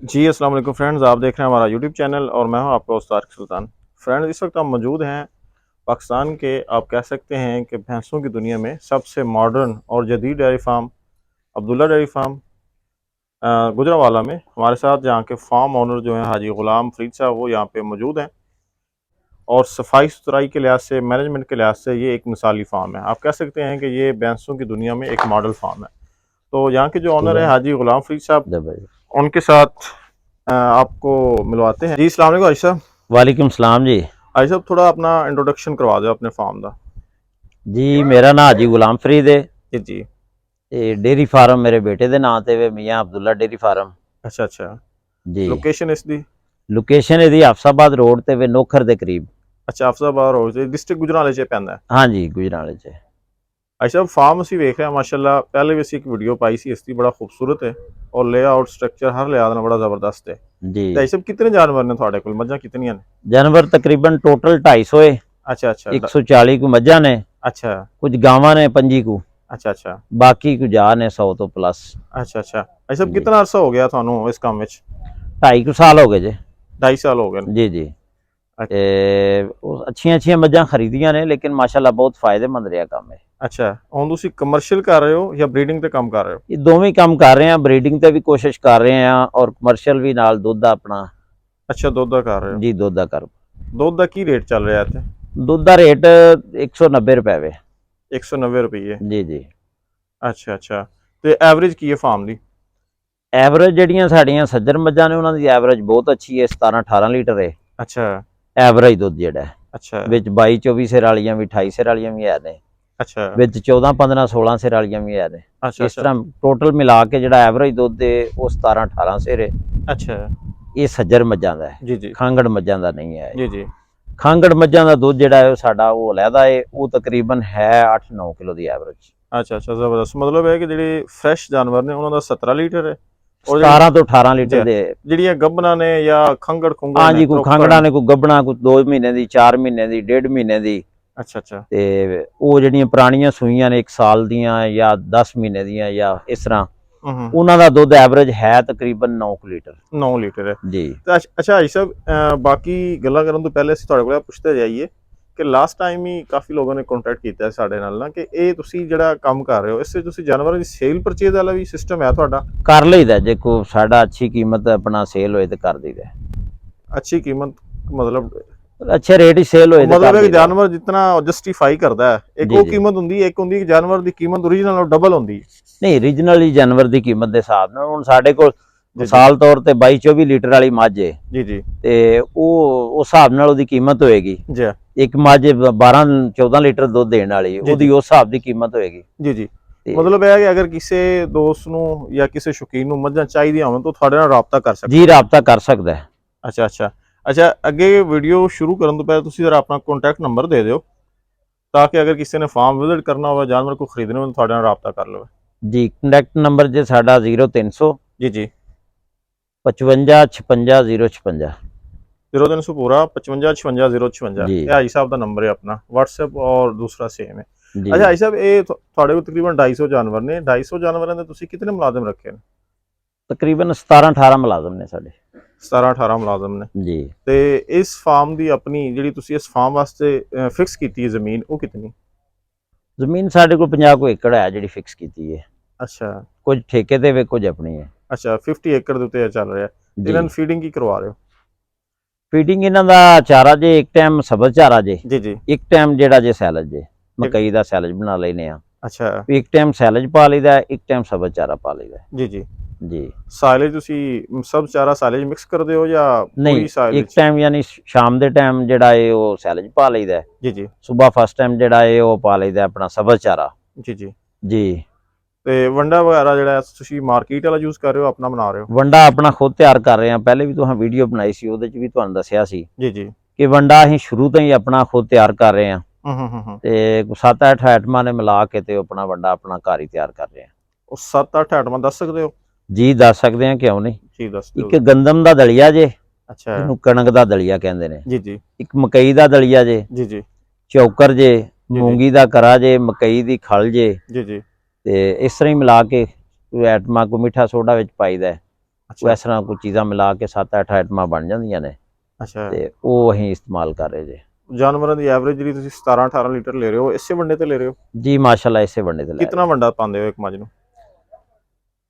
जी अस्सलाम वालेकुम फ्रेंड्स, आप देख रहे हैं हमारा यूट्यूब चैनल और मैं हूं आपका उस्ताद सुल्तान। फ्रेंड्स, इस वक्त हम मौजूद हैं पाकिस्तान के, आप कह सकते हैं कि भैंसों की दुनिया में सबसे मॉडर्न और जदीद dairy farm Abdullah dairy farm Gujranwala में। हमारे साथ यहाँ के फार्म ओनर जो हैं हाजी ग़ुलाम फरीद साहब, वो यहाँ पे मौजूद हैं और सफाई सुथराई के लिहाज से, मैनेजमेंट के लिहाज से ये एक मिसाली फार्म है। आप कह सकते हैं कि ये भैंसों की दुनिया में एक मॉडल फार्म है। तो यहाँ के जो ऑनर है हाजी ग़ुलाम फरीद साहब, उनके साथ आपको मिलवाते हैं। जी अस्सलाम वालेकुम हाजी साहब। वालेकुम सलाम जी। हाजी साहब, थोड़ा अपना इंट्रोडक्शन करवा दो अपने फार्म का। जी मेरा नाम हाजी गुलाम फरीद है। जी जी। डेयरी फार्म मेरे बेटे के नाम ते वे मियाँ अब्दुल्ला डेयरी फार्म। अच्छा अच्छा। जी लोकेशन इसकी? लोकेशन इहदी हफसाबाद रोड ते वे नोखर के करीब। अच्छा, हफसाबाद रोड, डिस्ट्रिक्ट गुजरावाले च पैंदा है। हाँ जी गुजराले च। अच्छा, फार्म ਅਸੀਂ ਵੇਖ ਰਿਹਾ माशाल्लाह, पहले भी ਅਸੀਂ एक वीडियो पाई सी, इसकी बड़ा खूबसूरत है और लेआउट स्ट्रक्चर हर लिहाज ਨਾਲ बड़ा ज़बरदस्त है। जी भाई साहब, कितने जानवर ने ਤੁਹਾਡੇ ਕੋਲ? ਮੱਝਾਂ ਕਿਤਨੀਆਂ ਨੇ? जानवर तकरीबन टोटल 250 है। अच्छा अच्छा 140 को मज्झा ने, अच्छा कुछ गावां ने 25 को, अच्छा अच्छा बाकी कुछ जा ने 100 तो प्लस। अच्छा अच्छा। भाई साहब, जी कितना अरसा हो गया ਤੁਹਾਨੂੰ इस काम ਵਿੱਚ? 2.5 साल हो गए जी। 2.5 साल हो गए। जी जी। अच्छियां अच्छियां मज्झां खरीदियां ने, लेकिन माशाल्लाह बहुत फायदेमंद रहा काम है। अच्छा, ਹੁਣ ਤੁਸੀਂ ਕਮਰਸ਼ੀਅਲ ਕਰ ਰਹੇ ਹੋ ਜਾਂ ਬਰੀਡਿੰਗ ਤੇ ਕੰਮ ਕਰ ਰਹੇ ਹੋ? ਇਹ ਦੋਵੇਂ ਕੰਮ ਕਰ ਰਹੇ ਆ, ਬਰੀਡਿੰਗ ਤੇ ਵੀ ਕੋਸ਼ਿਸ਼ ਕਰ ਰਹੇ ਆ ਔਰ ਕਮਰਸ਼ੀਅਲ ਵੀ ਨਾਲ ਦੁੱਧ ਦਾ ਆਪਣਾ। ਅੱਛਾ, ਦੁੱਧ ਦਾ ਕਰ ਰਹੇ ਹੋ? ਜੀ ਦੁੱਧ ਦਾ ਕਰ। ਦੁੱਧ ਦਾ ਕੀ ਰੇਟ ਚੱਲ ਰਿਹਾ ਇੱਥੇ? ਦੁੱਧ ਦਾ ਰੇਟ 190 ਰੁਪਏ ਵੇ। 190 ਰੁਪਏ? ਜੀ ਜੀ। ਅੱਛਾ ਅੱਛਾ। ਤੇ ਐਵਰੇਜ ਕੀ ਹੈ ਫਾਰਮ ਦੀ? ਐਵਰੇਜ ਜਿਹੜੀਆਂ ਸਾਡੀਆਂ ਸੱਜਰ ਮੱਝਾਂ ਨੇ ਉਹਨਾਂ ਦੀ ਐਵਰੇਜ ਬਹੁਤ ਅੱਛੀ ਹੈ, 17-18 ਲੀਟਰ ਹੈ ਅੱਛਾ ਐਵਰੇਜ ਦੁੱਧ ਜਿਹੜਾ ਹੈ। ਅੱਛਾ ਵਿੱਚ 22-24 ਸਿਰ ਵਾਲੀਆਂ ਵੀ, 28 ਸਿਰ ਵਾਲੀਆਂ ਵੀ ਹੈ ਨੇ, ਅੱਛਾ ਵਿੱਚ 14-15-16 ਸਿਰ ਵਾਲੀਆਂ ਵੀ ਹੈ ਨੇ। ਅੱਛਾ ਇਸ ਅੱਛਾ ਤਰ੍ਹਾਂ ਟੋਟਲ ਮਿਲਾ ਕੇ ਜਿਹੜਾ ਐਵਰੇਜ ਦੁੱਧ ਹੈ ਉਹ 17-18 ਸਿਰ ਹੈ। ਅੱਛਾ। ਇਹ ਸੱਜਰ ਮੱਝਾਂ ਦਾ ਹੈ, ਜੀ ਜੀ ਖਾਂਗੜ ਮੱਝਾਂ ਦਾ ਨਹੀਂ ਹੈ। ਜੀ ਜੀ। ਖਾਂਗੜ ਮੱਝਾਂ ਦਾ ਦੁੱਧ ਜਿਹੜਾ ਹੈ ਉਹ ਸਾਡਾ ਉਹ ਅਲੱਗਾ ਹੈ, ਉਹ ਤਕਰੀਬਨ ਹੈ 8-9 ਕਿਲੋ ਦੀ ਐਵਰੇਜ। ਅੱਛਾ ਅੱਛਾ, ਜ਼ਬਰਦਸਤ। ਮਤਲਬ ਹੈ ਕਿ ਜਿਹੜੇ ਫਰੈਸ਼ ਜਾਨਵਰ ਨੇ ਉਹਨਾਂ ਦਾ 17 ਲੀਟਰ ਹੈ ਔਰ 17 ਤੋਂ 18 ਲੀਟਰ ਦੇ। ਜਿਹੜੀਆਂ ਗੱਭਣਾ ਨੇ ਜਾਂ ਖੰਗੜ ਖੁੰਗੜ हाँ ਨੇ, जी, कोई खांगड़ा ने, कोई गब्बना, कोई 2 महीने की, 4 महीने की, 1.5 महीने की। ਅੱਛਾ ਅੱਛਾ ਤੇ ਉਹ ਜਿਹੜੀਆਂ ਪੁਰਾਣੀਆਂ ਸੂਈਆਂ ਨੇ 1 ਸਾਲ ਦੀਆਂ ਜਾਂ 10 ਮਹੀਨੇ ਦੀਆਂ ਜਾਂ ਇਸ ਤਰ੍ਹਾਂ, ਹੂੰ। ਉਹਨਾਂ ਦਾ ਦੁੱਧ ਐਵਰੇਜ ਹੈ ਤਕਰੀਬਨ 9 ਲੀਟਰ। 9 ਲੀਟਰ ਹੈ ਜੀ। ਤਾਂ ਅੱਛਾ ਹਾਜੀ ਸਾਹਿਬ, ਬਾਕੀ ਗੱਲਾਂ ਕਰਨ ਤੋਂ ਪਹਿਲੇ ਅਸੀਂ ਤੁਹਾਡੇ ਕੋਲ ਪੁੱਛਦੇ ਜਾਈਏ ਕਿ ਲਾਸਟ ਟਾਈਮ ਹੀ ਕਾਫੀ ਲੋਕਾਂ ਨੇ ਕੰਟੈਕਟ ਕੀਤਾ ਸਾਡੇ ਨਾਲ ਨਾ, ਕਿ ਇਹ ਤੁਸੀਂ ਜਿਹੜਾ ਕੰਮ ਕਰ ਰਹੇ ਹੋ ਇਸ ਵਿੱਚ ਤੁਸੀਂ ਜਾਨਵਰਾਂ ਦੀ ਸੇਲ ਪਰਚੇਜ਼ ਵਾਲਾ ਵੀ ਸਿਸਟਮ ਹੈ ਤੁਹਾਡਾ? ਕਰ ਲਈਦਾ, ਜੇ ਕੋਈ ਸਾਡਾ ਅੱਛੀ ਕੀਮਤ ਆਪਣਾ ਸੇਲ ਹੋਏ ਤੇ ਕਰ ਦਈਦਾ। ਅੱਛੀ ਕੀਮਤ मतलब ਅੱਛੇ ਰੇਟ ਹੀ ਸੇਲ ਹੋਏ ਤੇ मतलब ਕਰ एक ਦਈਦਾ। जानवर जितना जस्टिफाई करता है, एक ਜੀ वो ਜੀ। कीमत होंगी, एक होंगी कि जानवर की कीमत ओरिजिनल नालों डबल होंगी। ਨਹੀਂ ਰੀਜਨਲ ਹੀ ਜਾਨਵਰ ਦੀ ਕੀਮਤ ਦੇ ਹਿਸਾਬ ਨਾਲ ਹੁਣ ਸਾਡੇ ਕੋਲ जी ਮਿਸਾਲ ਤੌਰ ਤੇ 22-24 ਲੀਟਰ ਵਾਲੀ ਮੱਝ ਹੈ जी जी ਤੇ ਉਹ ਉਸ ਹਿਸਾਬ ਨਾਲ ਉਹਦੀ ਕੀਮਤ ਹੋਏਗੀ। जी ਇੱਕ ਮੱਝ 12-14 ਲੀਟਰ ਦੁੱਧ ਦੇਣ ਵਾਲੀ, ਉਹਦੀ ਉਸ ਹਿਸਾਬ ਦੀ ਕੀਮਤ ਹੋਏਗੀ। जी जी। मतलब है कि अगर किसी दोस्त ਨੂੰ ਜਾਂ ਕਿਸੇ ਸ਼ੌਕੀਨ ਨੂੰ ਮੱਝਾਂ ਚਾਹੀਦੀਆਂ ਹੋਣ ਤਾਂ ਤੁਹਾਡੇ ਨਾਲ ਰਾਬਤਾ ਕਰ ਸਕਦਾ? ਜੀ ਰਾਬਤਾ ਕਰ ਸਕਦਾ ਹੈ। ਅੱਛਾ ਅੱਛਾ ਅੱਛਾ। ਅੱਗੇ ਵੀਡੀਓ ਸ਼ੁਰੂ ਕਰਨ ਤੋਂ ਪਹਿਲਾਂ ਤੁਸੀਂ ਜ਼ਰਾ ਆਪਣਾ ਕੰਟੈਕਟ ਨੰਬਰ ਦੇ ਦਿਓ ਤਾਂ ਕਿ ਅਗਰ ਕਿਸੇ ਨੇ ਫਾਰਮ ਵਿਜ਼ਿਟ ਕਰਨਾ ਹੋਵੇ, ਜਾਨਵਰ को ਖਰੀਦਣੇ ਹੋਣ, ਤੁਹਾਡੇ ਨਾਲ ਰਾਬਤਾ ਕਰ ਲਵੇ। ਜੀ ਕੰਟੈਕਟ ਨੰਬਰ ਜੇ ਸਾਡਾ 0300 जी जी। 55 56 056। 0300 पूरा 55 56 056। जी ਇਹ ਹਾਜੀ ਸਾਹਿਬ ਦਾ ਨੰਬਰ ਹੈ ਆਪਣਾ WhatsApp ਔਰ ਦੂਸਰਾ ਸੇਮ ਹੈ। ਜੀ। ਅੱਛਾ ਹਾਜੀ ਸਾਹਿਬ, ਇਹ ਤੁਹਾਡੇ ਕੋਲ ਤਕਰੀਬਨ 250 ਜਾਨਵਰ ਨੇ। 250 ਜਾਨਵਰਾਂ ਦੇ ਤੁਸੀਂ ਕਿਤਨੇ ਮੁਲਾਜ਼ਮ ਰੱਖੇ ਨੇ? ਤਕਰੀਬਨ 17-18 ਮੁਲਾਜ਼ਮ ਨੇ ਸਾਡੇ। 17-18 ਮੁਲਾਜ਼ਮ ਨੇ। ਜੀ। ਤੇ ਇਸ ਫਾਰਮ ਦੀ ਆਪਣੀ ਜਿਹੜੀ ਤੁਸੀਂ ਇਸ ਫਾਰਮ ਵਾਸਤੇ ਫਿਕਸ ਕੀਤੀ ਹੈ ਜ਼ਮੀਨ, ਉਹ ਕਿਤਨੀ? ਜ਼ਮੀਨ ਸਾਡੇ ਕੋਲ 50 ਕੁ ਏਕੜ ਹੈ ਜਿਹੜੀ ਫਿਕਸ ਕੀਤੀ ਹੈ। ਅੱਛਾ ਕੁਝ ਠੇਕੇ ਤੇ ਵੇ, ਕੁਝ ਆਪਣੀ ਹੈ। ਅੱਛਾ, 50 ਏਕੜ ਦੇ ਉੱਤੇ ਚੱਲ ਰਿਹਾ। ਤੇ ਇਹਨਾਂ ਨੂੰ ਫੀਡਿੰਗ ਕੀ ਕਰਵਾ ਰਹੇ ਹੋ? ਫੀਡਿੰਗ ਇਹਨਾਂ ਦਾ ਚਾਰਾ ਜੇ ਇੱਕ ਟਾਈਮ ਸਬਜ਼ ਚਾਰਾ ਜੇ, ਜੀ ਜੀ। ਇੱਕ ਟਾਈਮ ਜਿਹੜਾ ਜੇ ਸੈਲਜ ਜੇ, ਮਕਈ ਦਾ ਸੈਲਜ ਬਣਾ ਲੈਨੇ ਆ। ਅੱਛਾ। ਇੱਕ ਟਾਈਮ ਸੈਲਜ ਪਾ ਲਈਦਾ, ਇੱਕ ਟਾਈਮ ਸਬਜ਼ ਚਾਰਾ ਪਾ ਲਈਦਾ। ਜੀ ਜੀ ਜੀ। ਸਾਇਲੇਜ ਤੁਸੀਂ ਸਭ ਚਾਰਾ ਸਾਇਲੇਜ ਮਿਕਸ ਕਰਦੇ ਹੋ ਜਾਂ ਨਹੀਂ, ਪੂਰੀ ਸਾਇਲੇਜ? ਇੱਕ ਟਾਈਮ ਯਾਨੀ ਸ਼ਾਮ ਦੇ ਟਾਈਮ ਜਿਹੜਾ ਹੈ ਉਹ ਸੈਲਜ ਪਾ ਲਈਦਾ। ਜੀ ਜੀ। ਸਵੇਰ ਫਸਟ ਟਾਈਮ ਜਿਹੜਾ ਹੈ ਉਹ ਪਾ ਲਈਦਾ ਆਪਣਾ ਸਬਜ਼ ਚਾਰਾ। ਜੀ ਜੀ। ਜੀ। ਤੇ ਵੰਡਾ ਵਗੈਰਾ ਜਿਹੜਾ ਤੁਸੀਂ ਮਾਰਕੀਟ ਵਾਲਾ ਯੂਜ਼ ਕਰ ਰਹੇ ਹੋ, ਆਪਣਾ ਬਣਾ ਰਹੇ ਹੋ? ਵੰਡਾ ਆਪਣਾ ਖੁਦ ਤਿਆਰ ਕਰ ਰਹੇ ਹਾਂ। ਪਹਿਲੇ ਵੀ ਤੁਸੀਂ ਵੀਡੀਓ ਬਣਾਈ ਸੀ, ਉਹਦੇ 'ਚ ਵੀ ਤੁਹਾਨੂੰ ਦੱਸਿਆ ਸੀ ਜੀ ਜੀ ਕਿ ਵੰਡਾ ਅਸੀਂ ਸ਼ੁਰੂ ਤੋਂ ਹੀ ਆਪਣਾ ਖੁਦ ਤਿਆਰ ਕਰ ਰਹੇ ਹਾਂ। ਤੇ 7-8 ਆਈਟਮਾਂ ਨੇ ਮਿਲਾ ਕੇ ਤੇ ਆਪਣਾ ਵੰਡਾ ਆਪਣਾ ਘਰ ਹੀ ਤਿਆਰ ਕਰ ਰਹੇ ਹਾਂ। ਉਹ 7-8 ਆਈਟਮਾਂ ਦੱਸ ਸਕਦੇ ਹੋ? ਜੀ ਦੱਸ ਸਕਦੇ ਹਾਂ, ਕਿਉਂ ਨਹੀਂ। ਜੀ ਦੱਸ ਦਿਓ। ਇੱਕ ਗੰਦਮ ਦਾ ਦਲੀਆ ਜੇ, ਅੱਛਾ। ਜਿਹਨੂੰ ਕਣਕ ਦਾ ਦਲੀਆ ਕਹਿੰਦੇ ਨੇ। ਜੀ ਜੀ ਇੱਕ ਮਕਈ ਦਾ ਦਲੀਆ ਜੇ। ਜੀ ਜੀ ਚੌਕਰ ਜੇ, ਮੂੰਗੀ ਦਾ ਕਰਾ ਜੇ, ਮਕਈ ਦੀ ਖਲ ਜੇ। ਜੀ ਜੀ। ਤੇ ਇਸ ਤਰ੍ਹਾਂ ਹੀ ਮਿਲਾ ਕੇ ਕੋਈ ਆਈਟਮਾਂ, ਕੋਈ ਮਿੱਠਾ ਸੋਡਾ ਵਿੱਚ ਪਾਈਦਾ। ਉਹ ਇਸ ਤਰ੍ਹਾਂ ਕੋਈ ਚੀਜ਼ਾਂ ਮਿਲਾ ਕੇ 7-8 ਆਈਟਮਾਂ ਬਣ ਜਾਂਦੀਆਂ ਨੇ ਅੱਛਾ ਤੇ ਉਹ ਅਸੀਂ ਇਸਤੇਮਾਲ ਕਰ ਰਹੇ ਜੇ। ਜਾਨਵਰਾਂ ਦੀ ਐਵਰੇਜ ਜਿਹੜੀ ਤੁਸੀਂ 17-18 ਲੀਟਰ ਲੈ ਰਹੇ ਹੋ ਇਸੇ ਵੰਡੇ ਤੇ ਲੈ ਰਹੇ ਹੋ? ਜੀ ਮਾਸ਼ਾਅੱਲਾ ਇਸੇ ਵੰਡੇ ਤੇ ਲੈ ਕਿੰਨਾ ਵੰਡਾ ਪਾਉਂਦੇ ਹੋ ਇੱਕ ਮੱਝ ਨੂੰ?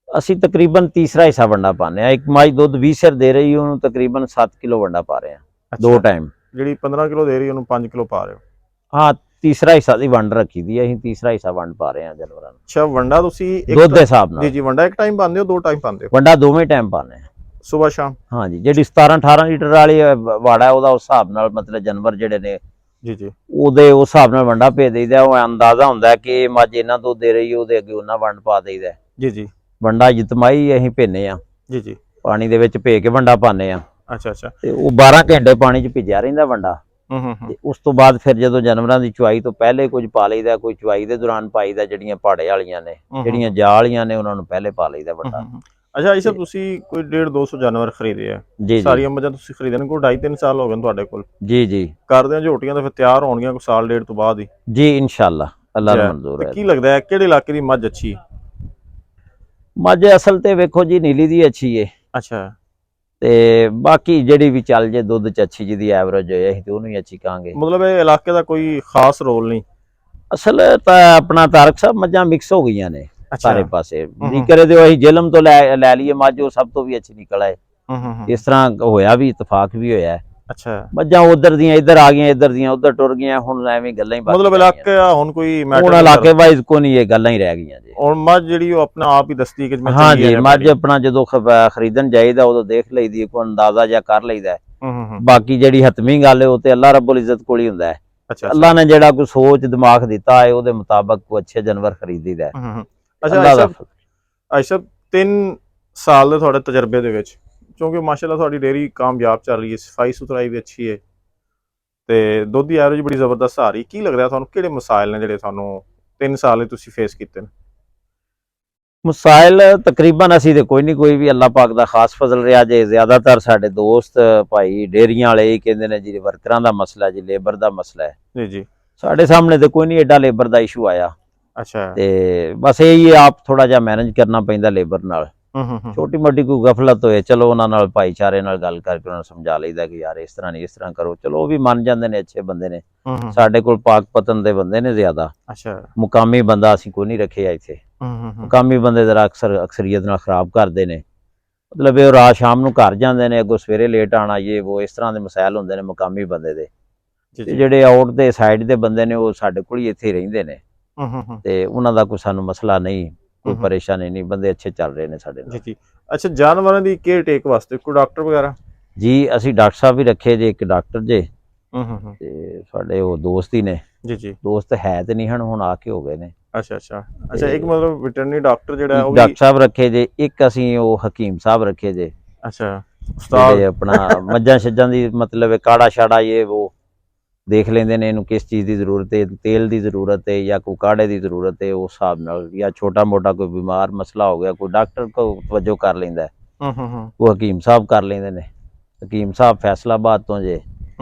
ਅਸੀਂ ਤਕਰੀਬਨ ਤੀਸਰਾ ਹਿੱਸਾ ਵੰਡਾ ਪਾਉਂਦੇ ਆ। ਇੱਕ ਮੱਝ ਦੁੱਧ 20 ਸਿਰ ਦੇ ਰਹੀ ਉਹਨੂੰ ਤਕਰੀਬਨ 7 ਕਿਲੋ ਵੰਡਾ ਪਾ ਰਹੇ ਆ ਦੋ ਟਾਈਮ। ਜਿਹੜੀ 15 ਕਿਲੋ ਦੇ ਰਹੀ ਉਹਨੂੰ 5 ਕਿਲੋ ਪਾ ਰਹੇ ਹੋ? ਹਾਂ ਤੀਸਰਾ ਹਿੱਸਾ ਦੀ ਵੰਡ ਰੱਖੀ ਦੀ ਅਸੀਂ ਤੀਸਰਾ ਹਿੱਸਾ ਵੰਡ ਪਾ ਰਹੇ ਆ ਜਾਨਵਰਾਂ ਨੂੰ। ਅੱਛਾ ਵੰਡਾ ਤੁਸੀਂ ਦੁੱਧ ਦੇ ਹਿਸਾਬ ਨਾਲ? ਜੀ ਜੀ ਵੰਡਾ ਇੱਕ ਟਾਈਮ ਪਾਉਂਦੇ ਹੋ ਦੋ ਟਾਈਮ ਪਾਉਂਦੇ ਹੋ? ਵੰਡਾ ਦੋਵੇਂ ਟਾਈਮ ਪਾਉਂਦੇ ਆ ਸਵੇਰ ਸ਼ਾਮ। ਹਾਂਜੀ ਜਿਹੜੀ 17-18 ਲੀਟਰ ਵਾਲੀ ਵਾੜਾ ਉਹਦਾ ਉਸ ਹਿਸਾਬ ਨਾਲ ਮਤਲਬ ਜਾਨਵਰ ਜਿਹੜੇ ਨੇ ਜੀ ਜੀ ਉਹਦੇ ਉਸ ਹਿਸਾਬ ਨਾਲ ਵੰਡਾ ਭੇਜ ਦਈਦਾ। ਉਹ ਅੰਦਾਜ਼ਾ ਹੁੰਦਾ ਕਿ ਇਹ ਮੱਝ ਇਹਨਾਂ ਦੁੱਧ ਦੇ ਰਹੀ ਉਹਦੇ ਅੱਗੇ ਉਹਨਾਂ ਵੰਡ ਪਾ ਦਈਦਾ। ਜੀ ਜੀ ਵੰਡਾ ਜਿਤਮਾਈ ਅਸੀਂ ਭੇਨੇ ਆ ਜੀ ਜੀ ਪਾਣੀ ਦੇ ਵਿੱਚ ਭੇ ਕੇ ਵੰਡਾ ਪਾਉਂਦੇ ਆ ਅੱਛਾ ਅੱਛਾ ਤੇ ਉਹ 12 ਘੰਟੇ ਪਾਣੀ 'ਚ ਭਿੱਜਿਆ ਰਹਿੰਦਾ ਵੰਡਾ। ਤੇ ਉਸ ਤੋਂ ਬਾਅਦ ਫਿਰ ਜਦੋਂ ਜਾਨਵਰਾਂ ਦੀ ਚੁਆਈ ਤੋਂ ਪਹਿਲੇ ਕੁਝ ਪਾ ਲਈਦਾ, ਕੋਈ ਚੁਆਈ ਦੇ ਦੌਰਾਨ ਪਾਈਦਾ। ਜਿਹੜੀਆਂ ਪਹਾੜੇ ਵਾਲੀਆਂ ਨੇ ਜਿਹੜੀਆਂ ਜਾ ਵਾਲੀਆਂ ਨੇ ਉਹਨਾਂ ਨੂੰ ਪਹਿਲੇ ਪਾ ਲਈਦਾ ਵੰਡਾ। ਅੱਛਾ ਇਹ ਸਭ ਤੁਸੀਂ ਕੋਈ 150-200 ਜਾਨਵਰ ਖਰੀਦੇ ਆ? ਜੀ ਸਾਰੀਆਂ ਮੱਝਾਂ ਤੁਸੀਂ ਖਰੀਦਣ ਨੂੰ ਕੋਈ 2.5-3 ਸਾਲ ਹੋ ਗਏ ਤੁਹਾਡੇ ਕੋਲ? ਜੀ ਜੀ ਕਰਦੇ ਆ ਝੋਟੀਆਂ ਤਾਂ ਫਿਰ ਤਿਆਰ ਹੋਣਗੀਆਂ ਕੋਈ ਸਾਲ ਡੇਢ ਤੋਂ ਬਾਅਦ ਹੀ? ਜੀ ਇਨਸ਼ਾਅੱਲਾ ਅੱਲਾ ਦਾ ਮਨਜ਼ੂਰ ਹੈ। ਕੀ ਲੱਗਦਾ ਹੈ ਕਿਹੜੇ ਇਲਾਕੇ ਦੀ ਮੱਝ ਅੱਛੀ? ਮੱਝ ਅਸਲ ਤੇ ਵੇਖੋ ਜੀ ਨੀਲੀ ਦੀ ਅੱਛੀ ਏ। ਅੱਛਾ ਤੇ ਬਾਕੀ ਜਿਹੜੀ ਵੀ ਚੱਲ ਜੇ ਦੁੱਧ ਚ ਅੱਛੀ ਜਿਹਦੀ ਐਵਰੇਜ ਹੋਏ ਅਸੀਂ ਤੇ ਉਹਨੂੰ ਹੀ ਅੱਛੀ ਕਹਾਂਗੇ। ਮਤਲਬ ਇਹ ਇਲਾਕੇ ਦਾ ਕੋਈ ਖਾਸ ਰੋਲ ਨਹੀਂ? ਅਸਲ ਤਾਂ ਆਪਣਾ ਤਾਰਕ ਸਾਹਿਬ ਮੱਝਾਂ ਮਿਕਸ ਹੋ ਗਈਆਂ ਨੇ ਸਾਰੇ ਪਾਸੇ। ਨਹੀਂ ਕਰੇ ਤੇ ਅਸੀਂ ਜੇਲਮ ਤੋਂ ਲੈ ਲਈਏ ਮੱਝ ਉਹ ਸਭ ਤੋਂ ਵੀ ਅੱਛੀ ਨਿਕਲ ਆਏ। ਇਸ ਤਰ੍ਹਾਂ ਹੋਇਆ ਵੀ ਇਤਫਾਕ ਵੀ ਹੋਇਆ। ਅੱਛਾ ਮੱਝਾਂ ਉਧਰ ਦੀਆਂ ਇੱਧਰ ਆ ਗਈਆਂ, ਇੱਧਰ ਦੀਆਂ ਉਧਰ ਟੁਰ ਗਈਆਂ। ਹੁਣ ਐਵੇਂ ਗੱਲਾਂ ਹੀ ਮਤਲਬ ਇਲਾਕੇ ਹੁਣ ਕੋਈ ਹੁਣ ਇਲਾਕੇ ਵਾਈਜ਼ ਕੋਈ ਨਹੀਂ, ਇਹ ਗੱਲਾਂ ਹੀ ਰਹਿ ਗਈਆਂ ਜੀ। ਹੁਣ ਮੱਝ ਜਿਹੜੀ ਉਹ ਆਪਣਾ ਆਪ ਹੀ ਦੱਸਦੀ ਕਿ ਹਾਂ ਜੀ ਮੱਝ ਆਪਣਾ ਜਦੋਂ ਖਰੀਦਣ ਜਾਈਦਾ ਉਦੋਂ ਦੇਖ ਲਈਦੀ, ਕੋਈ ਅੰਦਾਜ਼ਾ ਜਿਹਾ ਕਰ ਲਈਦਾ। ਬਾਕੀ ਜਿਹੜੀ ਹਤਮੀ ਗੱਲ ਹੈ ਉਹ ਤੇ ਅੱਲਾ ਰੱਬੁਲ ਇੱਜ਼ਤ ਕੋਲ ਹੀ ਹੁੰਦਾ ਹੈ। ਅੱਲਾ ਨੇ ਜਿਹੜਾ ਕੋਈ ਸੋਚ ਦਿਮਾਗ ਦਿੱਤਾ ਹੈ ਉਹਦੇ ਮੁਤਾਬਕ ਕੋਈ ਅੱਛੇ ਜਾਨਵਰ ਖਰੀਦੀਦਾ। ਅੱਛਾ 3 ਸਾਲ ਦੇ ਤੁਹਾਡੇ ਤਜਰਬੇ ਦੇ ਵਿੱਚ, ਕਿਉਂਕਿ ਮਾਸ਼ਾਅੱਲਾ ਤੁਹਾਡੀ ਡੇਅਰੀ ਕਾਮਯਾਬ ਚੱਲ ਰਹੀ ਹੈ, ਸਫਾਈ ਸੁਥਰਾਈ ਵੀ ਅੱਛੀ ਹੈ ਤੇ ਦੁੱਧ ਦੀ ਐਵਰੇਜ ਬੜੀ ਜ਼ਬਰਦਸਤ ਆ ਰਹੀ, ਕੀ ਲੱਗਦਾ ਤੁਹਾਨੂੰ ਕਿਹੜੇ ਮਸਾਇਲ ਨੇ ਜਿਹੜੇ ਤੁਹਾਨੂੰ 3 ਸਾਲ ਵਿੱਚ ਤੁਸੀਂ ਫੇਸ ਕੀਤੇ ਨੇ? ਮਸਾਇਲ ਤਕਰੀਬਨ ਅਸੀਂ ਤੇ ਕੋਈ ਨਹੀਂ, ਕੋਈ ਵੀ ਅੱਲਾ ਪਾਕ ਦਾ ਖਾਸ ਫਜ਼ਲ ਰਿਹਾ ਜੇ। ਜ਼ਿਆਦਾਤਰ ਸਾਡੇ ਦੋਸਤ ਭਾਈ ਡੇਅਰੀਆਂ ਵਾਲੇ ਹੀ ਕਹਿੰਦੇ ਨੇ ਜੀ ਵਰਕਰਾਂ ਦਾ ਮਸਲਾ ਜੀ, ਲੇਬਰ ਦਾ ਮਸਲਾ ਹੈ। ਜੀ ਜੀ ਸਾਡੇ ਸਾਹਮਣੇ ਤੇ ਕੋਈ ਨਹੀਂ ਐਡਾ ਲੇਬਰ ਦਾ ਇਸ਼ੂ ਆਇਆ। ਅੱਛਾ ਤੇ ਬਸ ਇਹ ਆਪ ਥੋੜਾ ਜਿਹਾ ਮੈਨੇਜ ਕਰਨਾ ਪੈਂਦਾ ਲੇਬਰ ਨਾਲ। ਛੋਟੀ ਮੋਟੀ ਕੋਈ ਗਫਲਤ ਹੋਏ ਚਲੋ ਉਹਨਾਂ ਨਾਲ ਭਾਈਚਾਰੇ ਨਾਲ ਗੱਲ ਕਰਕੇ ਉਹਨਾਂ ਨੂੰ ਸਮਝਾ ਲਈਦਾ ਕਿ ਯਾਰ ਇਸ ਤਰ੍ਹਾਂ ਨਹੀਂ ਇਸ ਤਰ੍ਹਾਂ ਕਰੋ। ਚਲੋ ਉਹ ਵੀ ਮੰਨ ਜਾਂਦੇ ਨੇ, ਅੱਛੇ ਬੰਦੇ ਨੇ। ਸਾਡੇ ਕੋਲ ਪਾਕ ਪਤਨ ਦੇ ਬੰਦੇ ਨੇ ਜ਼ਿਆਦਾ। ਅੱਛਾ ਮੁਕਾਮੀ ਬੰਦਾ ਅਸੀਂ ਕੋਈ ਨਹੀਂ ਰੱਖਿਆ ਇੱਥੇ। ਮੁਕਾਮੀ ਬੰਦੇ ਜ਼ਰਾ ਅਕਸਰੀਅਤ ਨਾਲ ਖਰਾਬ ਕਰਦੇ ਨੇ। ਮਤਲਬ ਇਹ ਰਾਤ ਸ਼ਾਮ ਨੂੰ ਘਰ ਜਾਂਦੇ ਨੇ, ਅੱਗੋਂ ਸਵੇਰੇ ਲੇਟ ਆਉਣਾ, ਇਹ ਉਹ ਇਸ ਤਰ੍ਹਾਂ ਦੇ ਮਸਾਇਲ ਹੁੰਦੇ ਨੇ ਮੁਕਾਮੀ ਬੰਦੇ ਦੇ। ਜਿਹੜੇ ਆਊਟ ਦੇ ਸਾਈਡ ਦੇ ਬੰਦੇ ਨੇ ਉਹ ਸਾਡੇ ਕੋਲ ਹੀ ਇੱਥੇ ਰਹਿੰਦੇ ਨੇ ਤੇ ਉਹਨਾਂ ਦਾ ਕੋਈ ਸਾਨੂੰ ਮਸਲਾ ਨਹੀਂ, ਕੋਈ ਪਰੇਸ਼ਾਨੀ ਨਹੀਂ। ਬੰਦੇ ਅੱਛੇ ਚੱਲ ਰਹੇ ਨੇ ਸਾਡੇ ਨਾਲ। ਅੱਛਾ ਜਾਨਵਰਾਂ ਦੀ ਕੇਅਰ ਟੇਕ ਵਾਸਤੇ ਕੋਈ ਡਾਕਟਰ ਵਗੈਰਾ? ਜੀ ਅਸੀਂ ਡਾਕਟਰ ਸਾਹਿਬ ਵੀ ਰੱਖੇ ਜੇ, ਇੱਕ ਡਾਕਟਰ ਜੇ ਤੇ ਸਾਡੇ ਉਹ ਦੋਸਤ ਹੀ ਨੇ। ਜੀ ਜੀ ਦੋਸਤ ਹੈ ਤੇ ਨਹੀਂ ਹਨ, ਹੁਣ ਆ ਕੇ ਹੋ ਗਏ ਨੇ। ਅੱਛਾ ਅੱਛਾ ਅੱਛਾ ਇੱਕ ਮਤਲਬ ਵੈਟਰਨਰੀ ਡਾਕਟਰ ਜਿਹੜਾ ਉਹ ਡਾਕਟਰ ਸਾਹਿਬ ਰੱਖੇ ਜੇ, ਇੱਕ ਅਸੀਂ ਉਹ ਹਕੀਮ ਸਾਹਿਬ ਰੱਖੇ ਜੇ। ਅੱਛਾ ਉਸਤਾਦ ਆਪਣਾ ਮੱਝਾਂ ਛੱਜਾਂ ਦੀ ਮਤਲਬ ਕਾੜਾ ਛਾੜਾ ਇਹ ਉਹ ਦੇਖ ਲੈਂਦੇ ਨੇ, ਇਹਨੂੰ ਕਿਸ ਚੀਜ਼ ਦੀ ਜ਼ਰੂਰਤ ਹੈ, ਤੇਲ ਦੀ ਜ਼ਰੂਰਤ ਹੈ ਜਾਂ ਕੋਈ ਕਾੜੇ ਦੀ ਜ਼ਰੂਰਤ ਹੈ, ਉਸ ਹਿਸਾਬ ਨਾਲ। ਜਾਂ ਛੋਟਾ ਮੋਟਾ ਕੋਈ ਬਿਮਾਰ ਮਸਲਾ ਹੋ ਗਿਆ ਕੋਈ ਡਾਕਟਰ ਕੋ ਤਵੱਜੋ ਕਰ ਲੈਂਦਾ, ਉਹ ਹਕੀਮ ਸਾਹਿਬ ਕਰ ਲੈਂਦੇ ਨੇ। ਹਕੀਮ ਸਾਹਿਬ ਫੈਸਲਾਬਾਦ ਤੋਂ ਜੇ,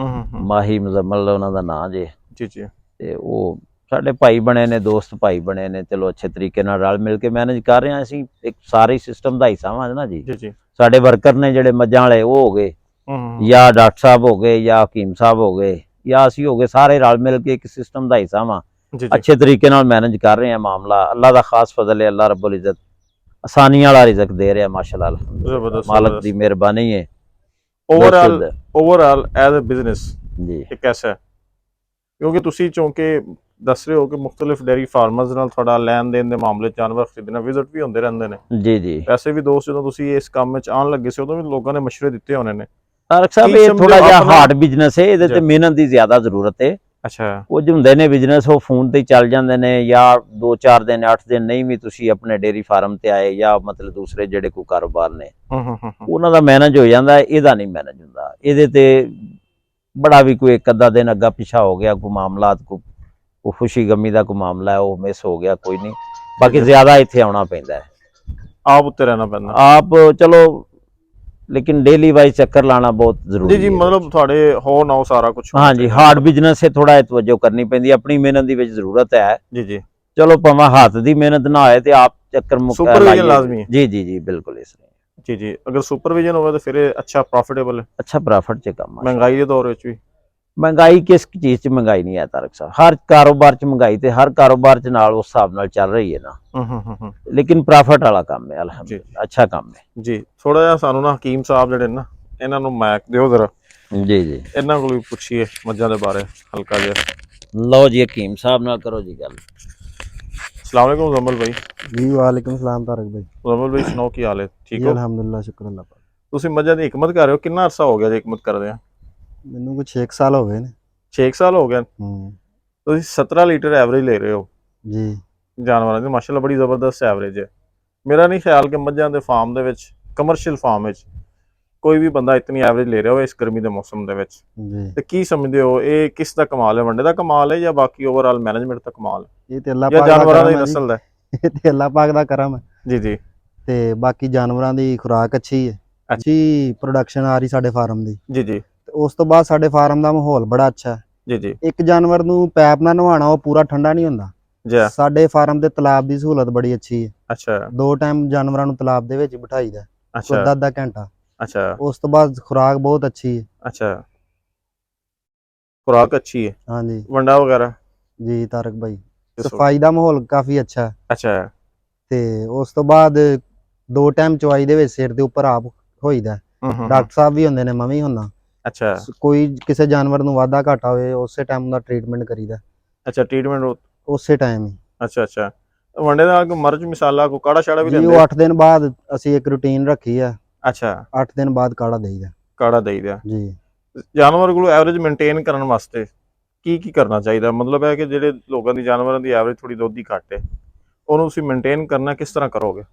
ਮਾਹੀ ਮੁਜ਼ਮਲ ਉਹਨਾਂ ਦਾ ਨਾਂ ਜੇ। ਜੀ ਜੀ ਤੇ ਉਹ ਸਾਡੇ ਭਾਈ ਬਣੇ ਨੇ, ਦੋਸਤ ਭਾਈ ਬਣੇ ਨੇ। ਚਲੋ ਅੱਛੇ ਤਰੀਕੇ ਨਾਲ ਰਲ ਮਿਲ ਕੇ ਮੈਨੇਜ ਕਰ ਰਹੇ ਹਾਂ ਅਸੀਂ। ਇੱਕ ਸਾਰੇ ਸਿਸਟਮ ਦਾ ਹਿੱਸਾ ਹਾਂ ਨਾ ਜੀ। ਸਾਡੇ ਵਰਕਰ ਨੇ ਜਿਹੜੇ ਮੱਝਾਂ ਵਾਲੇ ਉਹ ਹੋ ਗਏ, ਜਾਂ ਡਾਕਟਰ ਸਾਹਿਬ ਹੋ ਗਏ, ਜਾਂ ਹਕੀਮ ਸਾਹਿਬ ਹੋ ਗਏ, ਜਾਂ ਅਸੀਂ ਹੋ ਗਏ, ਸਾਰੇ ਰਲ ਮਿਲ ਕੇ ਇੱਕ ਸਿਸਟਮ ਦਾ ਹਿੱਸਾ ਵਾਂ। ਅੱਛੇ ਤਰੀਕੇ ਨਾਲ ਮੈਨੇਜ ਕਰ ਰਹੇ ਹਾਂ ਮਾਮਲਾ। ਅੱਲਾ ਦਾ ਖਾਸ ਫਜ਼ਲ ਹੈ, ਅੱਲਾ ਰੱਬੁਲ ਇੱਜ਼ਤ ਆਸਾਨੀਆਂ ਵਾਲਾ ਰਿਜ਼ਕ ਦੇ ਰਿਹਾ ਮਾਸ਼ਾਅੱਲਾ, ਮਾਲਕ ਦੀ ਮਿਹਰਬਾਨੀ ਹੈ। ਓਵਰਆਲ ਐਜ਼ ਅ ਬਿਜ਼ਨਸ ਜੀ ਇਹ ਕੈਸਾ ਹੈ? ਕਿਉਂਕਿ ਤੁਸੀਂ ਚੌਂਕੇ ਦੱਸ ਰਹੇ ਹੋ ਕਿ ਮੁਖਤਲਿਫ ਡੇਅਰੀ ਫਾਰਮਰਸ ਨਾਲ ਤੁਹਾਡਾ ਲੈਣ ਦੇਣ ਦੇ ਮਾਮਲੇ ਜਾਨਵਰ ਖਰੀਦਣਾ ਵਿਜ਼ਿਟ ਵੀ ਹੁੰਦੇ ਰਹਿੰਦੇ ਨੇ। ਜੀ ਜੀ ਵੈਸੇ ਵੀ ਦੋਸਤ ਜਦੋਂ ਤੁਸੀਂ ਇਸ ਕੰਮ ਵਿੱਚ ਆਉਣ ਲੱਗੇ ਸੀ ਉਦੋਂ ਵੀ ਲੋਕਾਂ ਨੇ ਮਸ਼ਵਰੇ ਦਿੱਤੇ ਹੋਣੇ ਨੇ। ਤਾਰਕ ਸਾਹਿਬ ਇਹ ਥੋੜਾ ਜਿਹਾ ਹਾਰਡ ਬਿਜ਼ਨਸ ਹੈ, ਇਹਦੇ ਤੇ ਮਿਹਨਤ ਦੀ ਜ਼ਿਆਦਾ ਜ਼ਰੂਰਤ ਹੈ। ਅੱਛਾ ਕੁਝ ਹੁੰਦੇ ਨੇ ਬਿਜ਼ਨਸ ਉਹ ਫੋਨ ਤੇ ਚੱਲ ਜਾਂਦੇ ਨੇ, ਜਾਂ 2-4 ਦਿਨ 8 ਦਿਨ ਨਹੀਂ ਵੀ ਤੁਸੀਂ ਆਪਣੇ ਡੇਅਰੀ ਫਾਰਮ ਤੇ ਆਏ, ਜਾਂ ਮਤਲਬ ਦੂਸਰੇ ਜਿਹੜੇ ਕੋਈ ਕਾਰੋਬਾਰ ਨੇ ਉਹਨਾਂ ਦਾ ਮੈਨੇਜ ਹੋ ਜਾਂਦਾ, ਇਹਦਾ ਨਹੀਂ ਮੈਨੇਜ ਹੁੰਦਾ। ਇਹਦੇ ਤੇ ਬੜਾ ਵੀ ਕੋਈ ਇੱਕ ਅੱਧਾ ਦਿਨ ਅੱਗਾ ਪਿਛਾ ਹੋ ਗਿਆ, ਕੋਈ ਮਾਮਲਾਤ ਕੋਈ ਖੁਸ਼ੀ ਗਮੀ ਦਾ ਕੋਈ ਮਾਮਲਾ ਹੈ ਉਹ ਮਿਸ ਹੋ ਗਿਆ, ਕੋਈ ਨਹੀਂ। ਬਾਕੀ ਜ਼ਿਆਦਾ ਇੱਥੇ ਆਉਣਾ ਪੈਂਦਾ ਹੈ, ਆਪ ਉੱਤੇ ਰਹਿਣਾ ਪੈਂਦਾ ਆਪ। ਚਲੋ ਲੇਕਿਨ ਡੇਲੀ ਵਾਈਜ਼ ਚੱਕਰ ਲਾਣਾ ਬਹੁਤ ਜ਼ਰੂਰੀ ਹੈ। ਜੀ ਮਤਲਬ ਤੁਹਾਡੇ ਹੋ ਨਾ ਸਾਰਾ ਕੁਝ। ਹਾਂ ਜੀ ਹਾਰਡ ਬਿਜ਼ਨਸ ਹੈ, ਥੋੜਾ ਤਵੱਜੋ ਕਰਨੀ ਪੈਂਦੀ, ਆਪਣੀ ਮਿਹਨਤ ਦੀ ਵਿੱਚ ਜ਼ਰੂਰਤ ਹੈ। ਜੀ ਜੀ ਚਲੋ ਭਾਵੇਂ ਹੱਥ ਦੀ ਮਿਹਨਤ ਨਾ ਹੋਏ ਤੇ ਆਪ ਚੱਕਰ ਸੁਪਰਵਾਈਜ਼ਰ ਲਾਜ਼ਮੀ ਹੈ। ਜੀ ਜੀ ਜੀ ਬਿਲਕੁਲ ਇਸ ਤਰ੍ਹਾਂ। ਜੀ ਜੀ, ਅਗਰ ਸੁਪਰਵਿਜ਼ਨ ਹੋਵੇ ਤਾਂ ਫਿਰ ਇਹ ਅੱਛਾ ਪ੍ਰੋਫਿਟੇਬਲ ਹੈ ਅੱਛਾ ਪ੍ਰੋਫਿਟ ਚ ਕੰਮ ਆ। ਮਹਿੰਗਾਈ ਦੇ ਦੌਰ ਵਿੱਚ ਵੀ। ਮਹਿੰਗਾਈ ਕਿਸ ਚੀਜ਼ 'ਚ ਮਹਿੰਗਾਈ ਨਹੀਂ ਹੈ ਤਾਰਕ ਸਾਹਿਬ, ਹਰ ਕਾਰੋਬਾਰ 'ਚ ਮਹਿੰਗਾਈ ਤੇ ਹਰ ਕਾਰੋਬਾਰ 'ਚ ਨਾਲ ਉਸ ਹਿਸਾਬ ਨਾਲ ਚੱਲ ਰਹੀ ਹੈ ਨਾ, ਹੂੰ ਲੇਕਿਨ ਪ੍ਰੋਫਿਟ ਵਾਲਾ ਕੰਮ ਹੈ ਜੀ ਅਲਹਮਦੁਲਿਲਾ, ਅੱਛਾ ਕੰਮ ਹੈ। ਜੀ। ਥੋੜਾ ਜਿਹਾ ਸਾਨੂੰ ਨਾ ਹਕੀਮ ਸਾਹਿਬ ਜਿਹੜੇ ਨਾ, ਇਹਨਾਂ ਨੂੰ ਮੈਕ ਦਿਓ ਜ਼ਰਾ, ਜੀ ਜੀ, ਇਹਨਾਂ ਕੋਲ ਵੀ ਪੁੱਛੀਏ ਮੱਝਾਂ ਦੇ ਬਾਰੇ ਹਲਕਾ ਜਿਹਾ। ਲਓ ਜੀ ਹਕੀਮ ਸਾਹਿਬ ਨਾਲ ਕਰੋ ਜੀ ਗੱਲ। अस्सलाम वालेकुम मुज़म्मिल भाई। जी वालेकुम सलाम तारक भाई। मुज़म्मिल भाई सुनाओ की हाल है, ठीक जी हो? अल्हम्दुलिल्लाह शुक्र अल्लाह पाक। ਤੁਸੀਂ ਮੱਝਾਂ ਦੀ ਹਿਕਮਤ ਕਰ ਰਹੇ ਹੋ, ਕਿੰਨਾ ਅਰਸਾ ਹੋ ਗਿਆ ਜੀ ਹਿਕਮਤ ਕਰਦੇ ਆ? ਮੈਨੂੰ ਕੁਝ 6 ਸਾਲ ਹੋ ਗਏ ਨੇ। 6 ਸਾਲ ਹੋ ਗਏ। ਹੂੰ ਤੁਸੀਂ 17 ਲੀਟਰ ਐਵਰੇਜ ਲੈ ਰਹੇ ਹੋ ਜੀ। ਜਾਨਵਰਾਂ ਦੀ, ਮਾਸ਼ਾਅੱਲਾ ਬੜੀ ਜ਼ਬਰਦਸਤ ਐਵਰੇਜ ਹੈ। ਮੇਰਾ ਨਹੀਂ ਖਿਆਲ ਕਿ ਮੱਝਾਂ ਦੇ ਫਾਰਮ ਦੇ ਵਿੱਚ, ਕਮਰਸ਼ੀਅਲ ਫਾਰਮ ਵਿੱਚ ਕੋਈ ਵੀ ਬੰਦਾ ਇਤਨੀ ਐਵਰੇਜ ਲੈ ਰਿਹਾ ਹੋਵੇ ਇਸ ਗਰਮੀ ਦੇ ਮੌਸਮ ਦੇ ਵਿੱਚ। ਜੀ ਤੇ ਕੀ ਸਮਝਦੇ ਹੋ, ਇਹ ਕਿਸ ਦਾ ਕਮਾਲ ਹੈ? ਵੰਡੇ ਦਾ ਕਮਾਲ ਹੈ ਜਾਂ ਬਾਕੀ ਓਵਰਆਲ ਮੈਨੇਜਮੈਂਟ ਦਾ ਕਮਾਲ ਹੈ, ਇਹ ਤੇ ਅੱਲਾਹ ਜਾਂ ਪਾਕ ਦਾ ਜਾਨਵਰਾਂ ਦੀ ਕਰਮ ਹੈ ਜੀ। ਨਸਲ ਦਾ? ਇਹ ਤੇ ਅੱਲਾਹ ਪਾਕ ਦਾ ਕਰਮ ਹੈ ਜੀ ਜੀ ਤੇ ਬਾਕੀ ਜਾਨਵਰਾਂ ਦੀ ਖੁਰਾਕ ਅੱਛੀ ਹੈ, ਅੱਛੀ ਪ੍ਰੋਡਕਸ਼ਨ ਆ ਰਹੀ ਸਾਡੇ ਫਾਰਮ ਦੀ। ਜੀ ਜੀ ਤੇ ਉਸ ਤੋਂ ਬਾਅਦ ਸਾਡੇ ਫਾਰਮ ਦਾ ਮਾਹੌਲ ਬੜਾ ਅੱਛਾ ਹੈ। ਜੀ ਜੀ ਇੱਕ ਜਾਨਵਰ ਨੂੰ ਪੈਪ ਨਾਲ ਨਵਾਉਣਾ ਉਹ ਪੂਰਾ ਠੰਡਾ ਨਹੀਂ ਹੁੰਦਾ। ਜੀ। ਸਾਡੇ ਫਾਰਮ ਦੇ ਤਲਾਬ ਦੀ ਸਹੂਲਤ ਬੜੀ ਅੱਛੀ ਹੈ। ਅੱਛਾ 2 ਟਾਈਮ ਜਾਨਵਰਾਂ ਨੂੰ ਤਲਾਬ ਦੇ ਵਿੱਚ ਬਿਠਾਈਦਾ, ਅੱਛਾ ਅੱਧਾ ਘੰਟਾ। ਅੱਛਾ ਉਸ ਤੋਂ ਬਾਅਦ ਖੁਰਾਕ ਬਹੁਤ ਅੱਛੀ ਹੈ। ਅੱਛਾ, ਖੁਰਾਕ ਅੱਛੀ ਹੈ। ਹਾਂਜੀ ਵੰਡਾ ਵਗੈਰਾ? ਜੀ ਤਾਰਕ ਭਾਈ, ਦੱਸੋ। ਸਫਾਈ ਦਾ ਮਾਹੌਲ ਕਾਫੀ ਅੱਛਾ ਹੈ। ਅੱਛਾ ਤੇ ਉਸ ਤੋਂ ਬਾਅਦ 2 ਟਾਈਮ ਚਵਾਈ ਦੇ ਵਿੱਚ ਸਿਰ ਦੇ ਉੱਪਰ ਆਪ ਹੋਈਦਾ। ਡਾਕਟਰ ਸਾਹਿਬ ਵੀ ਹੁੰਦੇ ਨੇ, ਮੈਂ ਵੀ ਹੁੰਨਾ। ਅੱਛਾ ਕੋਈ ਕਿਸੇ ਜਾਨਵਰ ਨੂੰ ਵਾਧਾ ਘਾਟਾ ਹੋਵੇ ਉਸੇ ਟਾਈਮ ਦਾ ਟ੍ਰੀਟਮੈਂਟ ਕਰੀਦਾ, ਅੱਛਾ ਟ੍ਰੀਟਮੈਂਟ। ਉਸੇ ਟਾਈਮ ਹੀ। ਅੱਛਾ ਅੱਛਾ, ਵੰਡੇ ਦਾ ਕੋਈ ਮਰਚ ਮਸਾਲਾ, ਕੋਈ ਕਾੜਾ ਛਾੜਾ ਵੀ ਜੀ ਦਿੰਦੇ? ਉਹ 8 ਦਿਨ ਬਾਅਦ ਅਸੀਂ ਇੱਕ ਰੂਟੀਨ ਰੱਖੀ ਆ, ਅੱਛਾ 8 ਦਿਨ ਬਾਅਦ ਕਾੜਾ ਦੇਈਦਾ ਕਾੜਾ ਦੇਈਦਾ। ਜੀ। ਜਾਨਵਰ ਕੋਲ ਐਵਰੇਜ ਮੇਨਟੇਨ ਕਰਨ ਵਾਸਤੇ ਕੀ ਕੀ ਕਰਨਾ ਚਾਹੀਦਾ? ਮਤਲਬ ਹੈ ਕਿ ਜਿਹੜੇ ਲੋਕਾਂ ਦੀ ਜਾਨਵਰਾਂ ਦੀ ਐਵਰੇਜ ਥੋੜੀ ਦੁੱਧ ਦੀ ਘੱਟ ਹੈ, ਉਹਨੂੰ ਤੁਸੀਂ ਮੇਨਟੇਨ ਕਰਨਾ ਕਿਸ ਤਰ੍ਹਾਂ ਕਰੋਗੇ?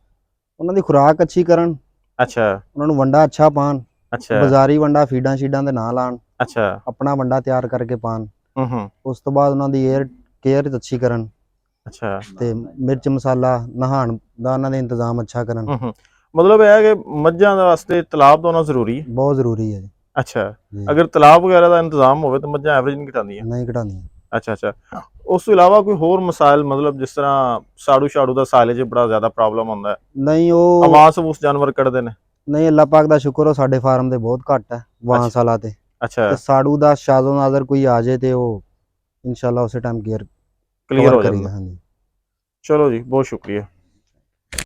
ਉਹਨਾਂ ਦੀ ਖੁਰਾਕ ਅੱਛੀ ਕਰਨ, ਅੱਛਾ ਉਹਨਾਂ ਨੂੰ ਵੰਡਾ ਅੱਛਾ ਪਾਣ, ਅੱਛਾ ਬਾਜ਼ਾਰੀ ਵੰਡਾ ਫੀਡਾਂ ਸ਼ੀਡਾਂ ਦੇ ਨਾ ਲਾਣ, ਅੱਛਾ ਆਪਣਾ ਵੰਡਾ ਤਿਆਰ ਕਰਕੇ ਪਾਣ। ਹੂੰ ਉਸ ਤੋਂ ਬਾਅਦ ਉਹਨਾਂ ਦੀ ਕੇਅਰ ਅੱਛੀ ਕਰਨ ਅੱਛਾ ਤੇ ਮਿਰਚ ਮਸਾਲਾ ਨਹਾਣ ਦਾ ਉਹਨਾਂ ਦੇ ਇੰਤਜ਼ਾਮ ਅੱਛਾ ਕਰਨ। ਹੂੰ। ਮਤਲਬ ਇਹ ਹੈ ਕਿ ਮੱਝਾਂ ਦੇ ਵਾਸਤੇ ਤਲਾਬ ਦਾ ਹੋਣਾ ਜ਼ਰੂਰੀ ਹੈ? ਬਹੁਤ ਜ਼ਰੂਰੀ ਹੈ ਜੀ। ਅੱਛਾ, ਜੀ ਅਗਰ ਤਲਾਬ ਵਗੈਰਾ ਦਾ ਇੰਤਜ਼ਾਮ ਹੋਵੇ ਤਾਂ ਮੱਝਾਂ ਐਵਰੇਜ ਨਹੀਂ ਘਟਾਉਂਦੀਆਂ? ਨਹੀਂ ਘਟਾਉਂਦੀਆਂ। ਅੱਛਾ ਅੱਛਾ। ਉਸ ਤੋਂ ਇਲਾਵਾ ਕੋਈ ਹੋਰ ਮਸਾਇਲ, ਮਤਲਬ ਜਿਸ ਤਰ੍ਹਾਂ ਸਾੜੂ ਦਾ ਸਾਇਲੇਜ ਬੜਾ ਜ਼ਿਆਦਾ ਪ੍ਰੋਬਲਮ ਹੁੰਦਾ ਹੈ, ਨਹੀਂ ਉਹ ਆਵਾਜ਼ ਉਸ ਜਾਨਵਰ ਕੱਢਦੇ ਨੇ? ਨਹੀਂ, ਅੱਲਾਹ ਪਾਕ ਦਾ ਸ਼ੁਕਰ ਉਹ ਸਾਡੇ ਫਾਰਮ ਦੇ ਬਹੁਤ ਘੱਟ ਹੈ ਵਾਂਸ ਵਾਲਾ ਤੇ ਅੱਛਾ ਸਾੜੂ ਦਾ ਸ਼ਾਜ਼ੋ ਨਾਜ਼ਰ ਕੋਈ ਆ ਜੇ ਤੇ ਉਹ ਇਨਸ਼ਾਅੱਲਾ ਉਸੇ ਟਾਈਮ ਕਲੀਅਰ ਕਲੀਅਰ ਹੋ ਕਰੀਦਾ। ਜਾਂਦਾ। ਹਾਂਜੀ ਚਲੋ ਜੀ, ਬਹੁਤ ਸ਼ੁਕਰੀਆ।